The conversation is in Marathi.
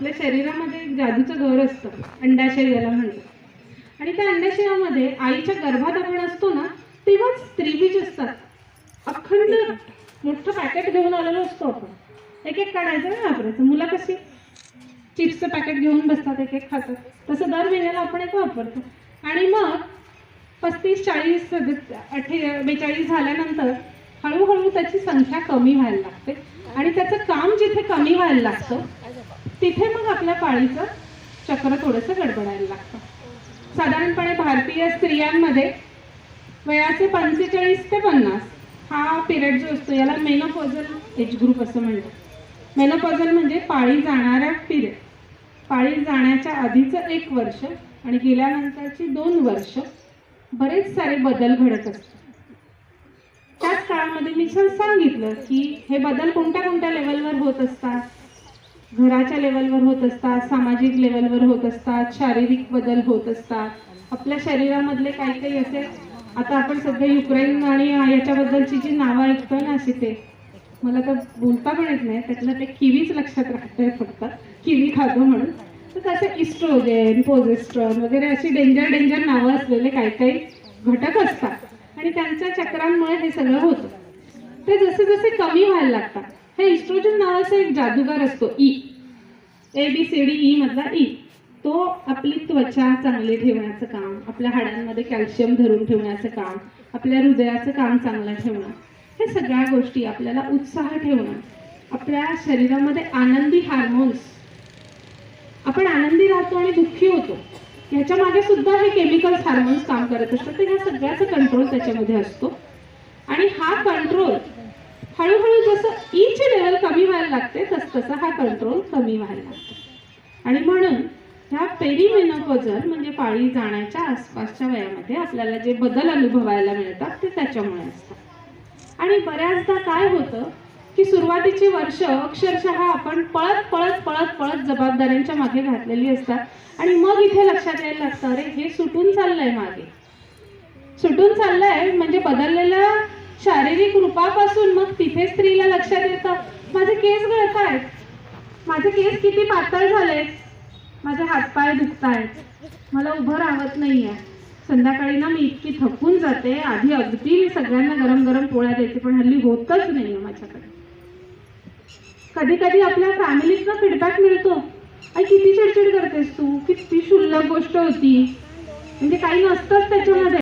आपल्या शरीरामध्ये एक जादूचं घर असतं, अंडाशय याला म्हणतात. आणि त्या अंडाशयामध्ये आईच्या गर्भात आपण असतो ना, तेव्हाच स्त्रीबीज असतात. अखंड मोठं पॅकेट घेऊन आलेलो असतो आपण, एक एक काढायचं नाही वापरायचं. मुलं कशी चिप्सचं पॅकेट घेऊन बसतात, एक एक खातात, तसं दर महिन्याला आपण एक वापरतो. आणि मग 35, 40, 42 झाल्यानंतर हळूहळू त्याची संख्या कमी व्हायला लागते आणि त्याचं काम जिथे कमी व्हायला लागतं तिथे मग आपल्या पाळीचं चक्र थोडंसं गडबडायला लागतं. साधारणपणे भारतीय स्त्रियांमध्ये वयाचे 45 ते 50 हा पिरियड जो असतो याला मेनोपॉझल एज ग्रुप असं म्हणतात. मेनोपॉझल म्हणजे पाळी जाणाऱ्या पिरियड. पाळी जाण्याच्या आधीचं 1 वर्ष आणि गेल्यानंतरची 2 वर्ष बरेच सारे बदल घडत असतात. त्याच काळामध्ये मी सांगितलं की हे बदल कोणत्या कोणत्या लेवलवर होत असतात. घराच्या लेवलवर होत असतात, सामाजिक लेवलवर होत असतात, शारीरिक बदल होत असतात. आपल्या शरीरामधले काही काही असे, आता आपण सध्या युक्रेन आणि याच्याबद्दलची जी नावं ऐकतोय ना, अशी ते मला तर बोलता पण येत नाही, त्यातलं ते किवीच लक्षात राहतंय फक्त, किवी खातो म्हणून. तर तसे इस्ट्रोजेन, पोजेस्ट्रॉन वगैरे अशी डेंजर नावं असलेले काही काही घटक असतात आणि त्यांच्या चक्रांमुळे हे सगळं होतं. ते जसे जसे कमी व्हायला लागतात, हे इस्ट्रोजन नावाचा एक जादूगार असतो, ABCD मधला ई. तो आपली त्वचा चांगली ठेवण्याचं काम, आपल्या हाडांमध्ये कॅल्शियम धरून ठेवण्याचं काम, आपल्या हृदयाचं काम चांगलं ठेवणं, हे सगळ्या गोष्टी, आपल्याला उत्साह ठेवणं, आपल्या शरीरामध्ये आनंदी हार्मोन्स, आपण आनंदी राहतो आणि दुःखी होतो ह्याच्या मागे सुद्धा हे केमिकल्स, हार्मोन्स काम करत असतात. तर ह्या सगळ्याचा कंट्रोल त्याच्यामध्ये असतो. आणि हा कंट्रोल हळूहळू जसं ईची लेवल कमी व्हायला लागते तसं हा कंट्रोल कमी व्हायला लागतो. आणि म्हणून ह्या पेरिमेनोपॉझल म्हणजे पाळी जाण्याच्या आसपासच्या वयामध्ये आपल्याला जे बदल अनुभवायला मिळतात ते त्याच्यामुळे असतात. आणि बऱ्याचदा काय होतं की सुरुवातीची वर्ष अक्षरशः आपण पळत पळत पळत पळत जबाबदाऱ्यांच्या मागे घातलेली असतात आणि मग इथे लक्षात यायला लागतं, अरे हे सुटून चाललंय, मागे सुटून चाललंय. म्हणजे बदललेल्या शारीरिक रूपापासून मग तिथे स्त्रीला लक्षात येतं, माझे केस गळत आहेत, माझे केस किती पातळ झालेत, माझे हातपाय दुखतायत, मला उभं राहत नाहीये, संध्याकाळी ना मी इतकी थकून जाते, आधी अगदी मी सगळ्यांना गरम गरम पोळ्या द्यायचे पण हल्ली होतच नाहीये माझ्याकडे. कधी कधी आपल्या फॅमिलीतनं फीडबॅक मिळतो, आई किती चिडचिड करतेस तू, किती क्षुल्लक गोष्ट होती, म्हणजे काही नसतंच त्याच्यामध्ये.